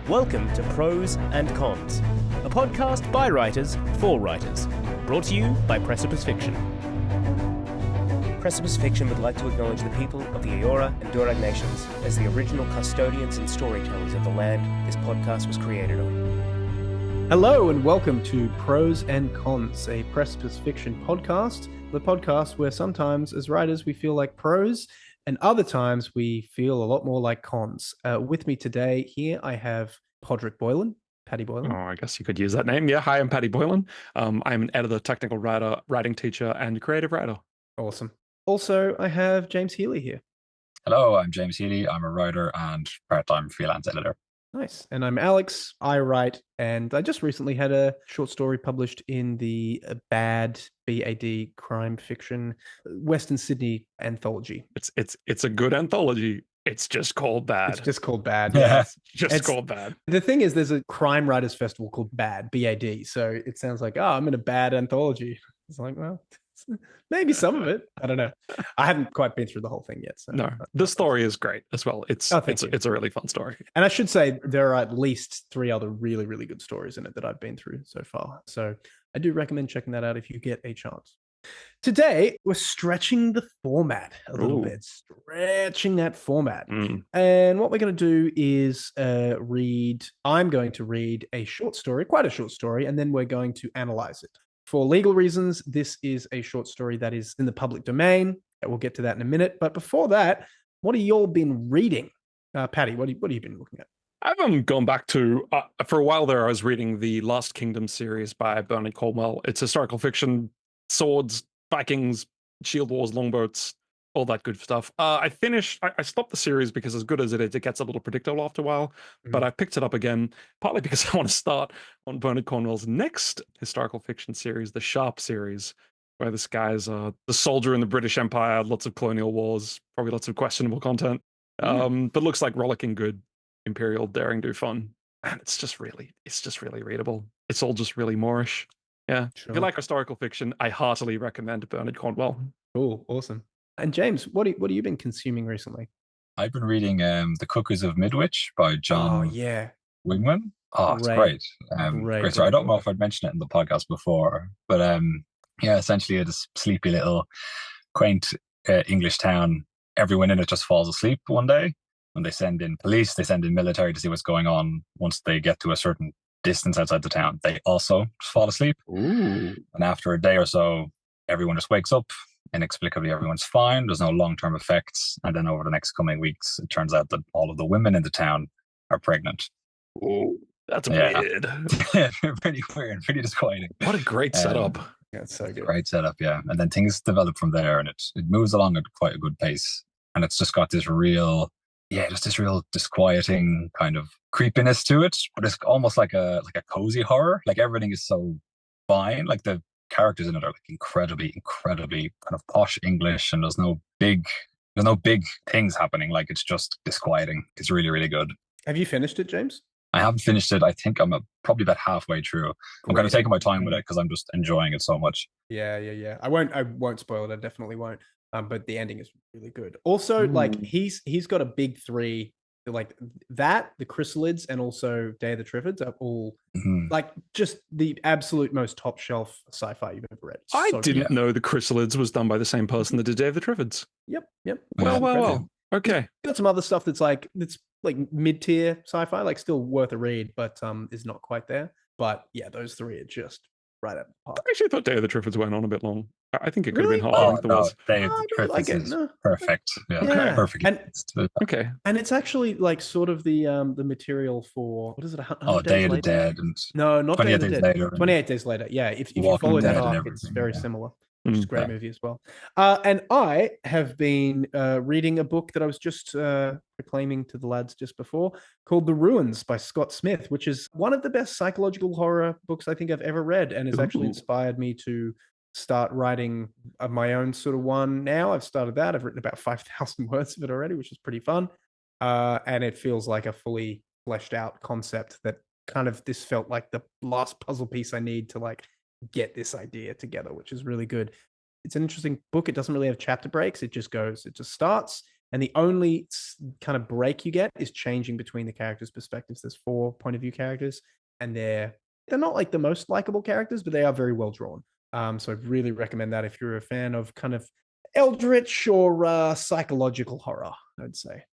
Welcome to Prose Cons, a podcast by writers for writers, brought to you by Precipice Fiction. Precipice Fiction would like to acknowledge the people of the Eora and Durag nations as the original custodians and storytellers of the land this podcast was created on. Hello and welcome to Prose and Cons, a Precipice Fiction podcast, the podcast where sometimes as writers we feel like prose and other times we feel a lot more like cons. With me today here I have Podrick Boylan, Paddy Boylan. Oh, I guess you could use that name. Yeah, hi, I'm Paddy Boylan. I'm an editor, technical writer, writing teacher, and creative writer. Awesome. Also, I have James Healy here. Hello, I'm James Healy. I'm a writer and part-time freelance editor. Nice. And I'm Alex. I write, and I just recently had a short story published in the BAD crime fiction Western Sydney anthology. It's a good anthology. It's just called Bad. It's just called Bad. Yeah. It's called Bad. The thing is, there's a crime writers festival called BAD, BAD. So it sounds like, I'm in a bad anthology. It's like, well, maybe some of it. I don't know. I haven't quite been through the whole thing yet. So No, the story is great as well. It's a really fun story. And I should say there are at least 3 other really, really good stories in it that I've been through so far. So I do recommend checking that out if you get a chance. Today, we're stretching the format a little bit, stretching that format. And what we're going to do is I'm going to read a short story, quite a short story, and then we're going to analyze it. For legal reasons, this is a short story that is in the public domain. We'll get to that in a minute. But before that, what have you all been reading? Paddy, what have you been looking at? I've gone back to, for a while there, I was reading the Last Kingdom series by Bernard Cornwell. It's historical fiction, swords, Vikings, shield wars, longboats, all that good stuff. I stopped the series because as good as it is, it gets a little predictable after a while. But I picked it up again, partly because I want to start on Bernard Cornwell's next historical fiction series, the Sharp series, where this guy's the soldier in the British Empire, lots of colonial wars, probably lots of questionable content, but looks like rollicking good imperial daring do fun. And it's just really readable. It's all just really Moorish. Yeah. Sure. If you like historical fiction, I heartily recommend Bernard Cornwell. Cool. Awesome. And James, what have you been consuming recently? I've been reading The Cuckoos of Midwich by John Wingman. Oh, it's great. Great story. I don't know if I'd mentioned it in the podcast before, but essentially this sleepy little quaint English town. Everyone in it just falls asleep one day. When they send in police, they send in military to see what's going on. Once they get to a certain distance outside the town, they also fall asleep. Ooh. And after a day or so, everyone just wakes up. Inexplicably, everyone's fine. There's no long-term effects. And then over the next coming weeks, it turns out that all of the women in the town are pregnant. Oh, that's weird. Pretty weird, pretty disquieting. What a great setup. Yeah, it's so good. Great setup, yeah. And then things develop from there, and it moves along at quite a good pace. And it's just got this real disquieting kind of creepiness to it. But it's almost like a cozy horror. Like everything is so fine. Like the characters in it are like incredibly kind of posh English, and there's no big things happening. Like it's just disquieting. It's really, really good. Have you finished it, James? I haven't finished it. I think I'm probably about halfway through. I'm kind of taking my time with it because I'm just enjoying it so much. Yeah. I won't spoil it. I definitely won't. But the ending is really good. Also, like he's got a big 3, like that, the Chrysalids, and also Day of the Triffids are all like just the absolute most top shelf sci-fi you've ever read. I didn't know the Chrysalids was done by the same person that did Day of the Triffids. Yep. Well. Okay. Got some other stuff that's like mid-tier sci-fi, like still worth a read, but is not quite there. But yeah, those 3 are just right up the park. I actually thought Day of the Triffids went on a bit long. I think it could have been hard. Day of the Triffids is perfect. Yeah. Perfect. And it's actually like sort of the material for, what is it? Day of the Dead. And no, not 28 days later. 28 days later. Yeah, if you follow that arc, it's very similar. Which is a great movie as well. And I have been reading a book that I was just proclaiming to the lads just before, called The Ruins by Scott Smith, which is one of the best psychological horror books I think I've ever read, and has actually inspired me to start writing my own sort of one now. I've started that. I've written about 5,000 words of it already, which is pretty fun. And it feels like a fully fleshed out concept that this felt like the last puzzle piece I need to like get this idea together, which is really good. It's an interesting book. It doesn't really have chapter breaks. It just starts, And the only kind of break you get is changing between the characters' perspectives. There's 4 point of view characters, and they're not like the most likable characters, but they are very well drawn. So I'd really recommend that if you're a fan of kind of eldritch or psychological horror, I'd say.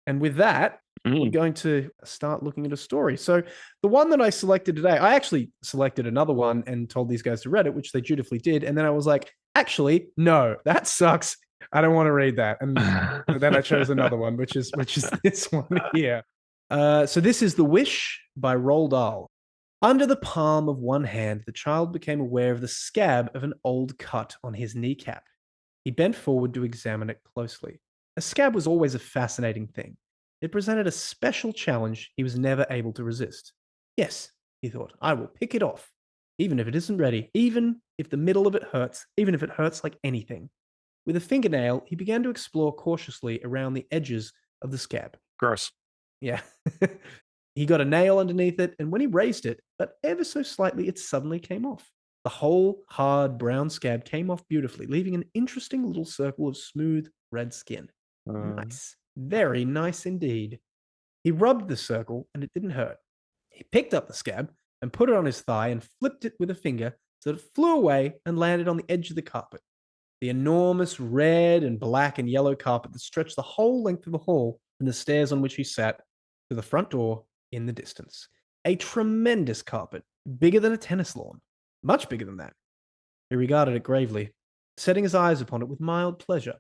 And with that, we're going to start looking at a story. So the one that I selected today, I actually selected another one and told these guys to read it, which they dutifully did. And then I was like, actually, no, that sucks. I don't want to read that. And then I chose another one, which is this one here. So this is The Wish by Roald Dahl. Under the palm of one hand, the child became aware of the scab of an old cut on his kneecap. He bent forward to examine it closely. A scab was always a fascinating thing. It presented a special challenge he was never able to resist. Yes, he thought, I will pick it off, even if it isn't ready, even if the middle of it hurts, even if it hurts like anything. With a fingernail, he began to explore cautiously around the edges of the scab. Gross. Yeah. He got a nail underneath it, and when he raised it, but ever so slightly, it suddenly came off. The whole hard brown scab came off beautifully, leaving an interesting little circle of smooth red skin. Nice. Very nice indeed. He rubbed the circle, and it didn't hurt. He picked up the scab and put it on his thigh and flipped it with a finger so that it flew away and landed on the edge of the carpet. The enormous red and black and yellow carpet that stretched the whole length of the hall and the stairs on which he sat to the front door in the distance. A tremendous carpet, bigger than a tennis lawn, much bigger than that. He regarded it gravely, setting his eyes upon it with mild pleasure.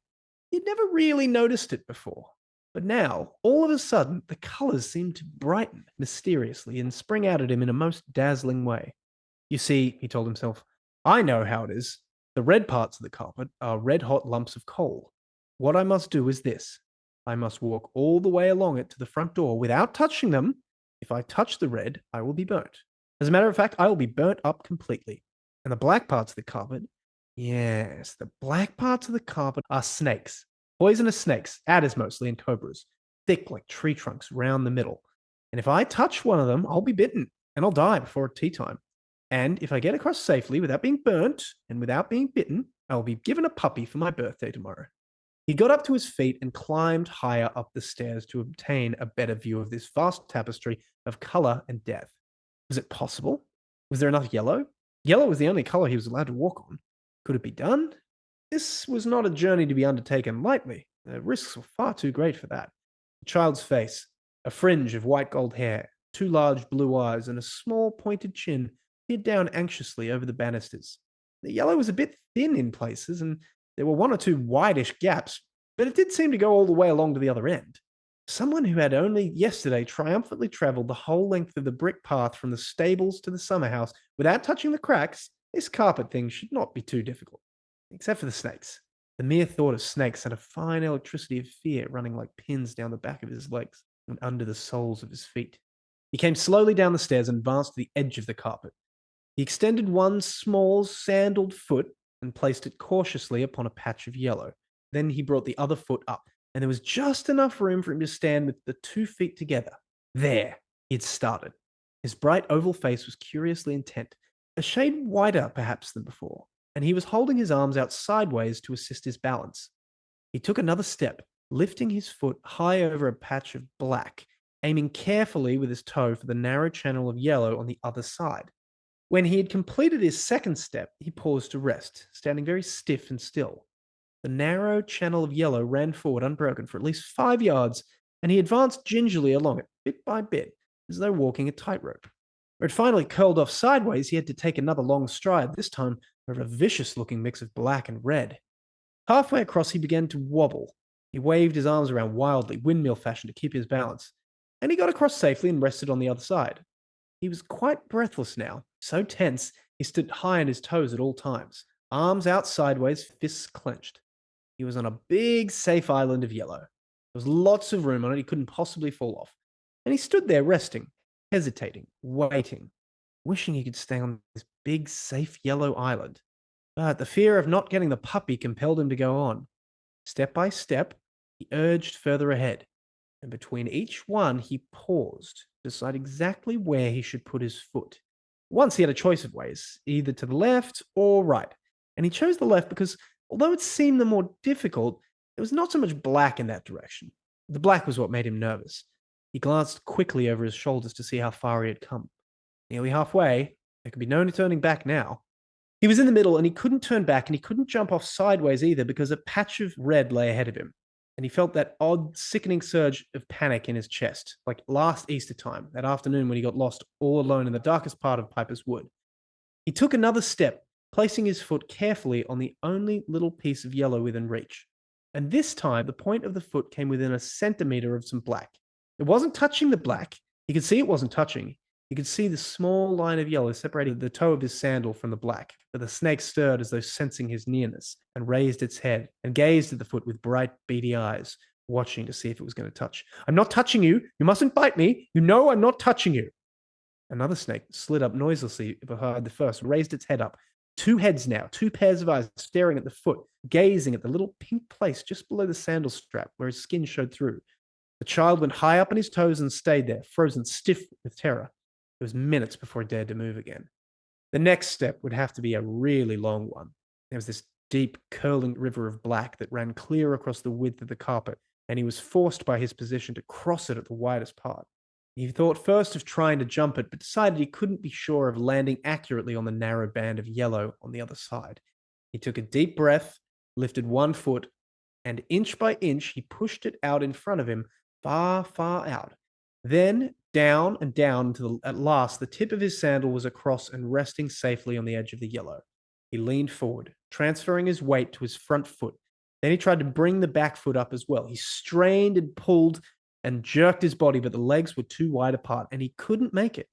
He'd never really noticed it before, but now, all of a sudden, the colors seemed to brighten mysteriously and spring out at him in a most dazzling way. You see, he told himself, I know how it is. The red parts of the carpet are red-hot lumps of coal. What I must do is this. I must walk all the way along it to the front door without touching them. If I touch the red, I will be burnt. As a matter of fact, I will be burnt up completely. And the black parts of the carpet, yes, the black parts of the carpet are snakes. Poisonous snakes, adders mostly, and cobras. Thick like tree trunks round the middle. And if I touch one of them, I'll be bitten, and I'll die before tea time. And if I get across safely without being burnt and without being bitten, I will be given a puppy for my birthday tomorrow. He got up to his feet and climbed higher up the stairs to obtain a better view of this vast tapestry of color and depth. Was it possible? Was there enough yellow? Yellow was the only color he was allowed to walk on. Could it be done? This was not a journey to be undertaken lightly. The risks were far too great for that. The child's face, a fringe of white gold hair, 2 large blue eyes, and a small pointed chin peered down anxiously over the banisters. The yellow was a bit thin in places, and there were 1 or 2 whitish gaps, but it did seem to go all the way along to the other end. Someone who had only yesterday triumphantly traveled the whole length of the brick path from the stables to the summer house without touching the cracks, this carpet thing should not be too difficult. Except for the snakes. The mere thought of snakes had a fine electricity of fear running like pins down the back of his legs and under the soles of his feet. He came slowly down the stairs and advanced to the edge of the carpet. He extended one small, sandaled foot and placed it cautiously upon a patch of yellow. Then he brought the other foot up, and there was just enough room for him to stand with the 2 feet together. There, he'd started. His bright oval face was curiously intent, a shade whiter perhaps than before, and he was holding his arms out sideways to assist his balance. He took another step, lifting his foot high over a patch of black, aiming carefully with his toe for the narrow channel of yellow on the other side. When he had completed his second step, he paused to rest, standing very stiff and still. The narrow channel of yellow ran forward unbroken for at least 5 yards, and he advanced gingerly along it, bit by bit, as though walking a tightrope. Where it finally curled off sideways, he had to take another long stride, this time over a vicious-looking mix of black and red. Halfway across, he began to wobble. He waved his arms around wildly, windmill fashion, to keep his balance, and he got across safely and rested on the other side. He was quite breathless now, so tense he stood high on his toes at all times, arms out sideways, fists clenched. He was on a big, safe island of yellow. There was lots of room on it, he couldn't possibly fall off. And he stood there resting, hesitating, waiting, wishing he could stay on this big, safe yellow island. But the fear of not getting the puppy compelled him to go on. Step by step, he urged further ahead, and between each one he paused to decide exactly where he should put his foot. Once he had a choice of ways, either to the left or right, and he chose the left because, although it seemed the more difficult, There was not so much black in that direction. The black was what made him nervous. He glanced quickly over his shoulders to see how far he had come. Nearly halfway, there could be no turning back now. He was in the middle and he couldn't turn back and he couldn't jump off sideways either because a patch of red lay ahead of him. And he felt that odd, sickening surge of panic in his chest, like last Easter time, that afternoon when he got lost all alone in the darkest part of Piper's Wood. He took another step, placing his foot carefully on the only little piece of yellow within reach. And this time, the point of the foot came within a centimeter of some black. It wasn't touching the black. He could see it wasn't touching. He could see the small line of yellow separating the toe of his sandal from the black. But the snake stirred as though sensing his nearness and raised its head and gazed at the foot with bright, beady eyes, watching to see if it was going to touch. I'm not touching you. You mustn't bite me. You know I'm not touching you. Another snake slid up noiselessly behind the first, raised its head up. Two heads now, two pairs of eyes staring at the foot, gazing at the little pink place just below the sandal strap where his skin showed through. The child went high up on his toes and stayed there, frozen stiff with terror. It was minutes before he dared to move again. The next step would have to be a really long one. There was this deep, curling river of black that ran clear across the width of the carpet, and he was forced by his position to cross it at the widest part. He thought first of trying to jump it, but decided he couldn't be sure of landing accurately on the narrow band of yellow on the other side. He took a deep breath, lifted one foot, and inch by inch, he pushed it out in front of him, far, far out. Then down and down until at last the tip of his sandal was across and resting safely on the edge of the yellow. He leaned forward, transferring his weight to his front foot. Then he tried to bring the back foot up as well. He strained and pulled and jerked his body, but the legs were too wide apart, and he couldn't make it.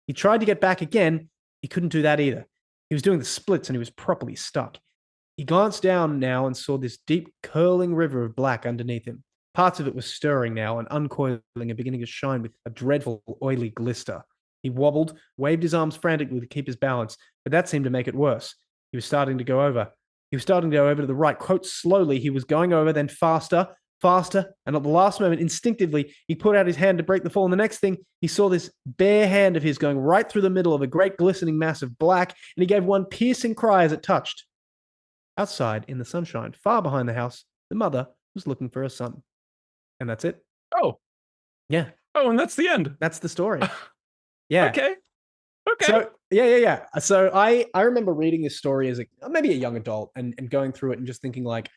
He tried to get back again. He couldn't do that either. He was doing the splits, and he was properly stuck. He glanced down now and saw this deep, curling river of black underneath him. Parts of it were stirring now and uncoiling and beginning to shine with a dreadful, oily glister. He wobbled, waved his arms frantically to keep his balance, but that seemed to make it worse. He was starting to go over. He was starting to go over to the right. Quote, slowly, he was going over, then faster, and at the last moment, instinctively, he put out his hand to break the fall. And the next thing, he saw this bare hand of his going right through the middle of a great glistening mass of black, and he gave one piercing cry as it touched. Outside, in the sunshine, far behind the house, the mother was looking for her son. And that's it. Oh. Yeah. Oh, and that's the end. That's the story. Yeah. Okay. So, yeah. So I remember reading this story as maybe a young adult and going through it and just thinking like,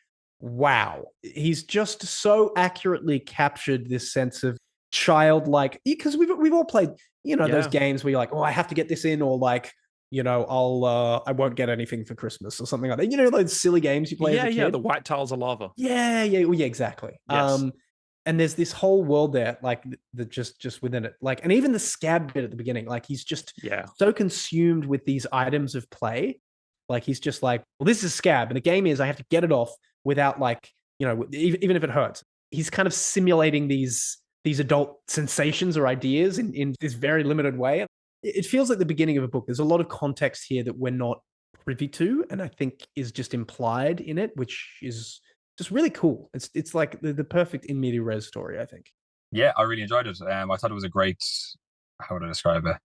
wow, he's just so accurately captured this sense of childlike, because we've all played, those games where you're like, oh, I have to get this in, or like, I won't get anything for Christmas or something like that. Those silly games you play as a kid? Yeah, the white tiles of lava. Yeah, exactly. Yes. And there's this whole world there, like that just within it, like, and even the scab bit at the beginning, like he's just so consumed with these items of play, like he's just like, well, this is scab, and the game is I have to get it off without like, even if it hurts. He's kind of simulating these adult sensations or ideas in this very limited way. It feels like the beginning of a book. There's a lot of context here that we're not privy to, and I think is just implied in it, which is just really cool. It's like the perfect in media res story, I think. Yeah, I really enjoyed it. I thought it was a great, how would I describe it?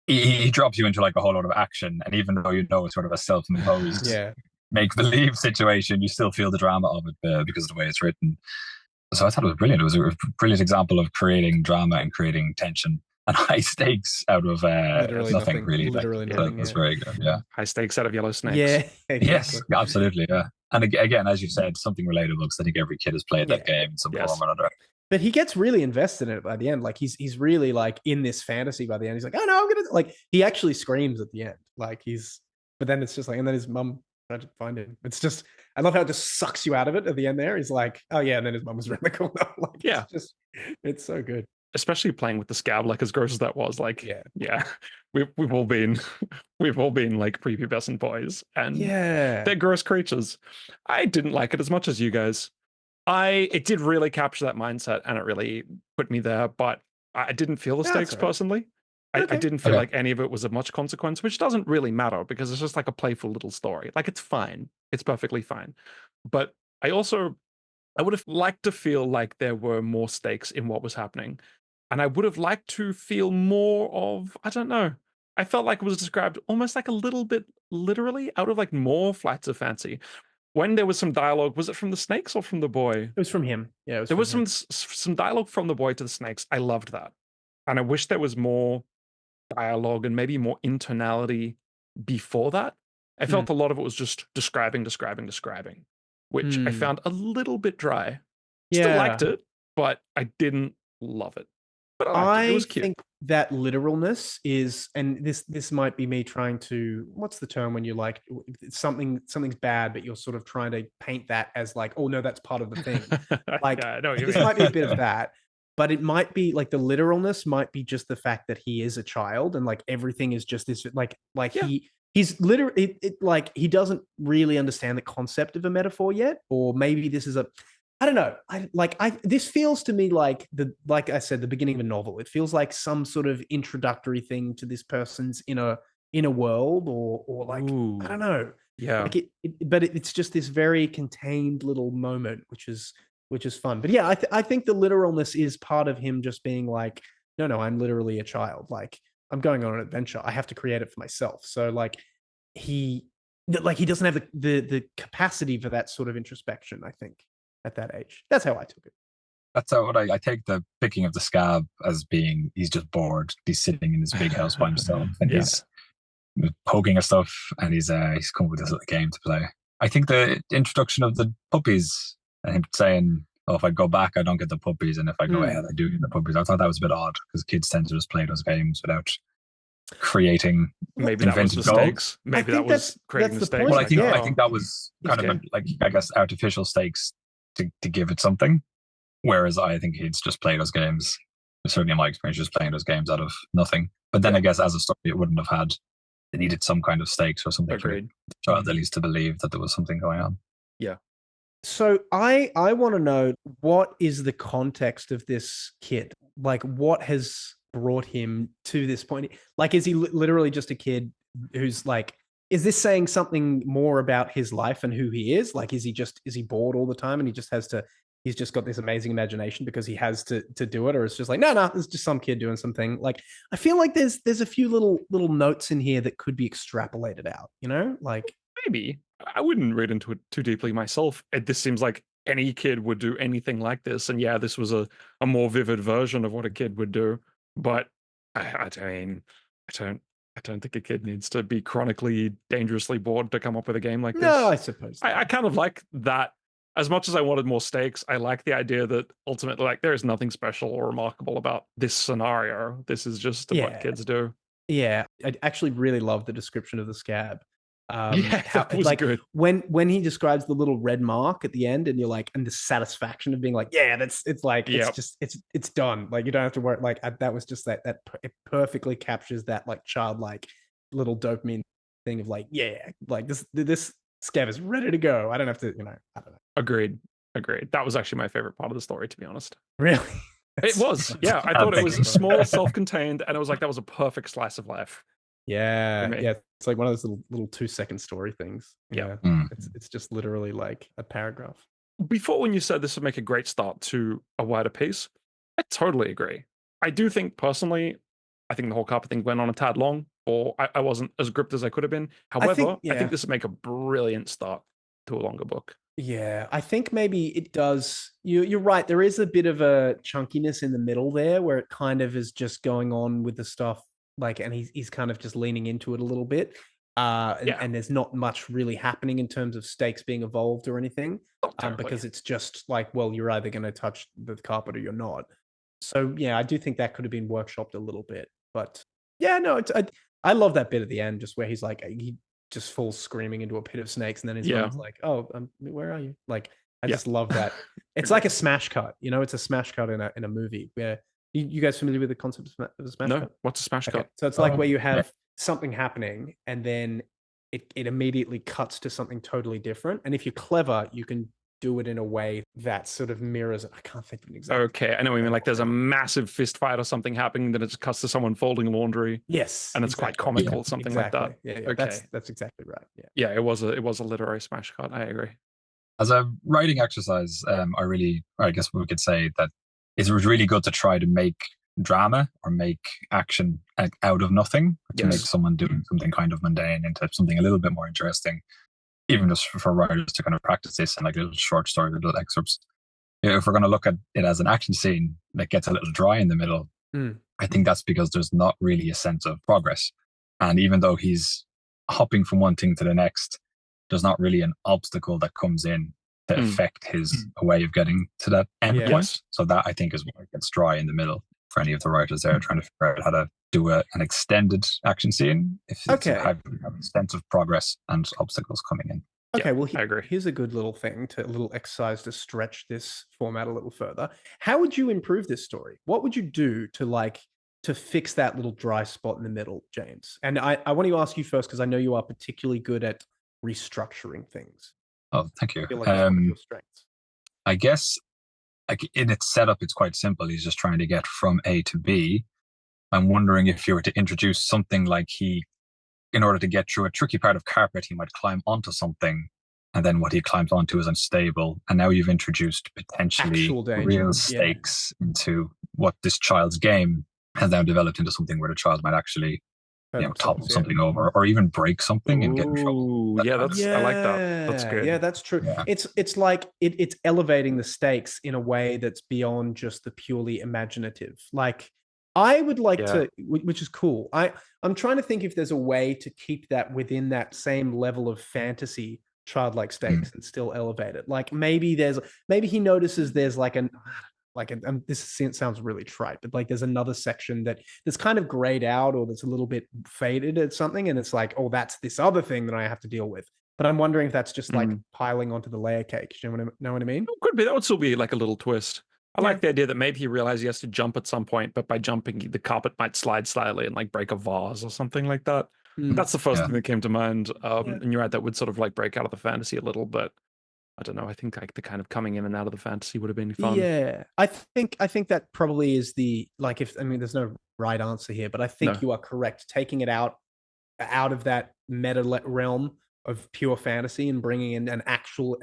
He drops you into like a whole lot of action, and even though it's sort of a self-imposed make-believe situation, you still feel the drama of it because of the way it's written. So I thought it was brilliant. It was a brilliant example of creating drama and creating tension and high stakes out of nothing really. Literally nothing. It was very good. Yeah, high stakes out of yellow snakes. Yeah, exactly. Yes, absolutely. Yeah, and again, as you said, something relatable because I think every kid has played that game in some form or another. But he gets really invested in it by the end. Like he's really like in this fantasy by the end. He's like, oh no, I'm gonna like. He actually screams at the end. Like but then it's just like, and then his mum tried to find him. It's just, I love how it just sucks you out of it at the end. There, he's like, oh yeah, and then his mum was around the corner. Like, it's so good. Especially playing with the scab, like as gross as that was. Like, we've all been like prepubescent boys, and they're gross creatures. I didn't like it as much as you guys. It did really capture that mindset, and it really put me there, but I didn't feel the stakes personally. I didn't feel like any of it was of much consequence, which doesn't really matter because it's just like a playful little story. Like, it's fine. It's perfectly fine. But I would have liked to feel like there were more stakes in what was happening. And I would have liked to feel more of, I don't know. I felt like it was described almost like a little bit literally out of like more flights of fancy. when there was some dialogue, was it from the snakes or from the boy? It was from him. Yeah, there was some dialogue from the boy to the snakes. I loved that, and I wish there was more dialogue and maybe more intonality before that. I felt a lot of it was just describing, which I found a little bit dry. Still liked it, but I didn't love it. But I liked it. It was cute. Think that literalness is, and this might be me trying to, what's the term when you like something's bad, but you're sort of trying to paint that as like, oh no, that's part of the thing. Like this might be a bit of that, but it might be like the literalness might be just the fact that he is a child and like everything is just this he's literally like he doesn't really understand the concept of a metaphor yet, or maybe this is I don't know. This feels to me like I said, the beginning of a novel. It feels like some sort of introductory thing to this person's inner world, or like I don't know. Yeah. Like but it's just this very contained little moment, which is fun. But yeah, I think the literalness is part of him just being like, no, I'm literally a child. Like I'm going on an adventure. I have to create it for myself. So like he doesn't have the capacity for that sort of introspection, I think. At that age. That's how I took it. That's how I take the picking of the scab as being he's just bored. He's sitting in his big house by himself and he's poking at stuff and he's come up with this little game to play. I think the introduction of the puppies and him saying, oh, if I go back, I don't get the puppies, and if I go ahead, I do get the puppies. I thought that was a bit odd because kids tend to just play those games without creating inventive stakes. Maybe that was creating the stakes. Well, I think that was kind of like I guess artificial stakes to give it something, whereas I think he'd just play those games. Certainly in my experience, just playing those games out of nothing. But then I guess as a story, it wouldn't have had. It needed some kind of stakes or something for the child at least to believe that there was something going on. Yeah. So I want to know, what is the context of this kid? Like, what has brought him to this point? Like, is he literally just a kid who's like? Is this saying something more about his life and who he is? Like, is he bored all the time and he's just got this amazing imagination because he has to do it? Or it's just like, no, it's just some kid doing something. Like, I feel like there's a few little notes in here that could be extrapolated out, you know? Like, maybe. I wouldn't read into it too deeply myself. This seems like any kid would do anything like this. And yeah, this was a more vivid version of what a kid would do. But I don't think a kid needs to be chronically dangerously bored to come up with a game like this. No, I suppose. I kind of like that. As much as I wanted more stakes, I like the idea that ultimately, like, there is nothing special or remarkable about this scenario. This is just what kids do. Yeah, I actually really love the description of the scab. That was good. When he describes the little red mark at the end, and you're like, and the satisfaction of being like, yeah, it's done. Like, you don't have to worry. Like, that was just that it perfectly captures that like childlike little dopamine thing of like, yeah, like this scab is ready to go. I don't have to, I don't know. Agreed. That was actually my favorite part of the story, to be honest. Really? It was. Yeah, I thought it was small, self-contained, and it was like that was a perfect slice of life. Yeah, it's like one of those little 2-second story things. Yeah. It's just literally like a paragraph. Before, when you said this would make a great start to a wider piece, I totally agree. I do think personally, I think the whole carpet thing went on a tad long, or I wasn't as gripped as I could have been. However, I think this would make a brilliant start to a longer book. Yeah, I think maybe it does. You're right. There is a bit of a chunkiness in the middle there where it kind of is just going on with the stuff. Like, and he's kind of just leaning into it a little bit. And there's not much really happening in terms of stakes being evolved or anything. Because it's just like, well, you're either going to touch the carpet or you're not. So yeah, I do think that could have been workshopped a little bit. But yeah, no, I love that bit at the end, just where he's like, he just falls screaming into a pit of snakes, and then his mom's like, oh, where are you? Like, I just love that. It's like a smash cut, it's a smash cut in a movie where. You guys familiar with the concept of a smash cut? No, what's a smash cut? So it's like where you have something happening and then it immediately cuts to something totally different. And if you're clever, you can do it in a way that sort of mirrors. I can't think of an example. Okay, I know what you mean. Like, there's a massive fist fight or something happening, then it just cuts to someone folding laundry. Yes, and it's quite comical, something like that. Yeah, okay, that's exactly right. Yeah, it was a literary smash cut. I agree. As a writing exercise, I guess we could say that it was really good to try to make drama or make action out of nothing, to make someone doing something kind of mundane into something a little bit more interesting. even just for writers to kind of practice this in like little short story, little excerpts. If we're going to look at it as an action scene that gets a little dry in the middle, I think that's because there's not really a sense of progress. And even though he's hopping from one thing to the next, there's not really an obstacle that comes in to affect his way of getting to that end point. So that, I think, is why it gets dry in the middle for any of the writers there trying to figure out how to do an extended action scene if it's have a sense of progress and obstacles coming in. Okay, well, I agree. Here's a good little thing, a little exercise to stretch this format a little further. How would you improve this story? What would you do to fix that little dry spot in the middle, James? And I want to ask you first because I know you are particularly good at restructuring things. Oh, thank you. I feel like that's one of your strengths. I guess in its setup, it's quite simple. He's just trying to get from A to B. I'm wondering if you were to introduce something like in order to get through a tricky part of carpet, he might climb onto something, and then what he climbs onto is unstable. And now you've introduced potentially real stakes into what this child's game has now developed into something where the child might actually topple something over or even break something and get in trouble. I like that. That's good. Yeah, that's true. Yeah. It's like it's elevating the stakes in a way that's beyond just the purely imaginative. Like I would like to, which is cool. I'm trying to think if there's a way to keep that within that same level of fantasy, childlike stakes, and still elevate it. Like maybe he notices there's this sounds really trite, but like there's another section that's kind of grayed out or that's a little bit faded at something, and it's like, oh, that's this other thing that I have to deal with. But I'm wondering if that's just like piling onto the layer cake. You know what I mean? It could be. That would still be like a little twist. I like the idea that maybe he realizes he has to jump at some point, but by jumping, the carpet might slide slightly and like break a vase or something like that. That's the first thing that came to mind. And you're right, that would sort of like break out of the fantasy a little, but I don't know. I think like the kind of coming in and out of the fantasy would have been fun. Yeah, I think that probably is there's no right answer here, but I think you are correct. Taking it out of that meta realm of pure fantasy and bringing in an actual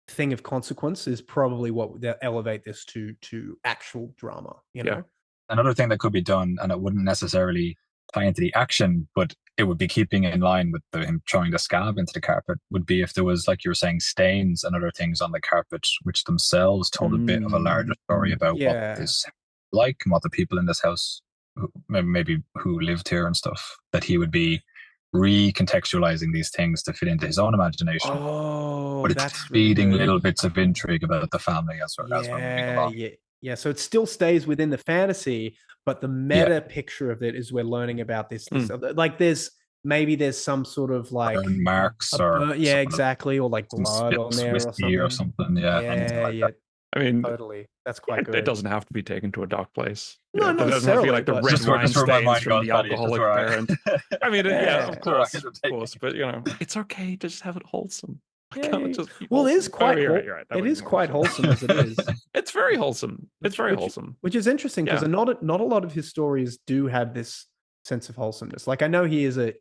thing of consequence is probably what they'll elevate this to actual drama. You know, another thing that could be done, and it wouldn't necessarily tie into the action, but it would be keeping in line with him throwing the scab into the carpet, would be if there was, like you were saying, stains and other things on the carpet, which themselves told a bit of a larger story about what this like and what the people in this house, maybe who lived here and stuff, that he would be recontextualizing these things to fit into his own imagination. Oh, but it's feeding little bits of intrigue about the family as we're moving along. Yeah, so it still stays within the fantasy, but the meta picture of it is we're learning about this like there's some sort of like burn marks or exactly, or like blood on there or something. I mean, totally, that's quite good. It doesn't have to be taken to a dark place. No, it doesn't have to be like the red wine stains from the alcoholic parent. I mean, of course, but it's okay to just have it wholesome. Well, it is quite. It is quite wholesome as it is. It's very wholesome. It's very wholesome, which is interesting because not a lot of his stories do have this sense of wholesomeness. Like I know he is a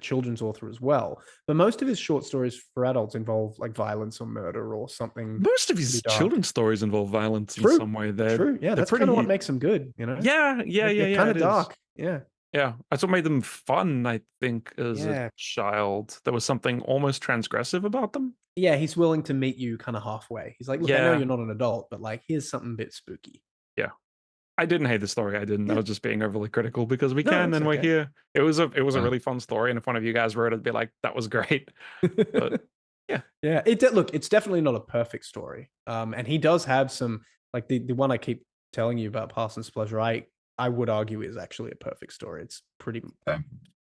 children's author as well, but most of his short stories for adults involve like violence or murder or something. Most of his children's stories involve violence in some way. True. Yeah, that's kind of what makes them good. You know. Yeah. Kind of dark. Yeah. Yeah, that's what made them fun, I think, as a child. There was something almost transgressive about them. Yeah, he's willing to meet you kind of halfway. He's like, look, I know you're not an adult, but like, here's something a bit spooky. Yeah. I didn't hate the story. I didn't. I was just being overly critical because we can and we're here. It was a really fun story, and if one of you guys wrote it, I'd be like, that was great. But yeah. It's definitely not a perfect story. And he does have some, like the one I keep telling you about, Parsons Pleasure, I would argue is actually a perfect story. It's pretty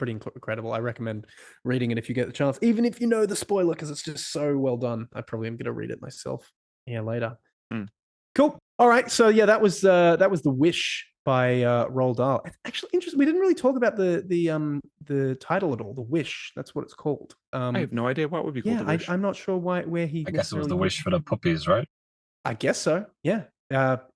incredible. I recommend reading it if you get the chance, even if you know the spoiler, because it's just so well done. I probably am going to read it myself later. Cool. All right. So that was The Wish by Roald Dahl. It's actually interesting. We didn't really talk about the title at all. The Wish. That's what it's called. I have no idea what would be called. The Wish. I'm not sure where he. I guess it was The Wish for the puppies, right? I guess so. Yeah.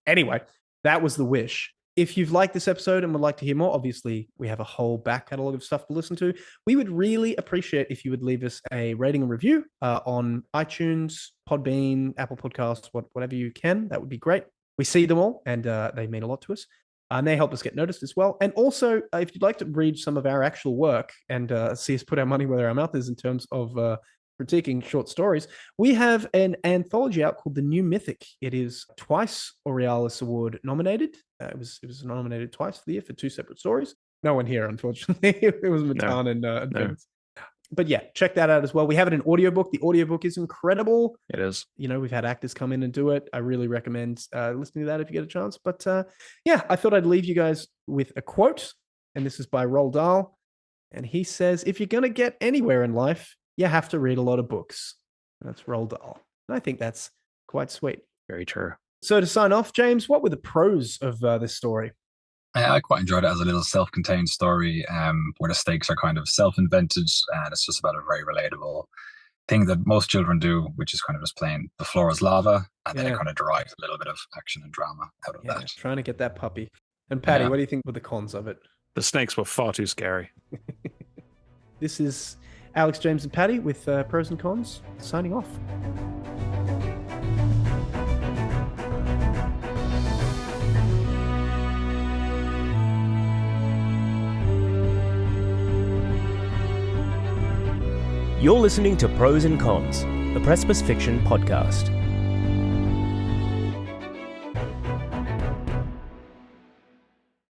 Anyway, that was The Wish. If you've liked this episode and would like to hear more, obviously we have a whole back catalog of stuff to listen to. We would really appreciate if you would leave us a rating and review on iTunes, Podbean, Apple Podcasts, whatever you can. That would be great. We see them all, and they mean a lot to us. And they help us get noticed as well. And also, if you'd like to read some of our actual work and see us put our money where our mouth is in terms of critiquing short stories, we have an anthology out called The New Mythic. It is twice Aurealis Award nominated. It was nominated twice for the year for 2 separate stories. No one here, unfortunately. It was Matan and Vince. But yeah, check that out as well. We have it in audiobook. The audiobook is incredible. It is. We've had actors come in and do it. I really recommend listening to that if you get a chance. But yeah, I thought I'd leave you guys with a quote. And this is by Roald Dahl. And he says, if you're going to get anywhere in life, you have to read a lot of books. And that's Roald Dahl. And I think that's quite sweet. Very true. So to sign off, James, what were the pros of this story? I quite enjoyed it as a little self-contained story where the stakes are kind of self-invented, and it's just about a very relatable thing that most children do, which is kind of just playing the floor is lava, and then it kind of derives a little bit of action and drama out of that. Trying to get that puppy. And Patty, what do you think were the cons of it? The snakes were far too scary. This is Alex, James, and Patty with Pros and Cons, signing off. You're listening to Pros and Cons, the Precipice Fiction podcast.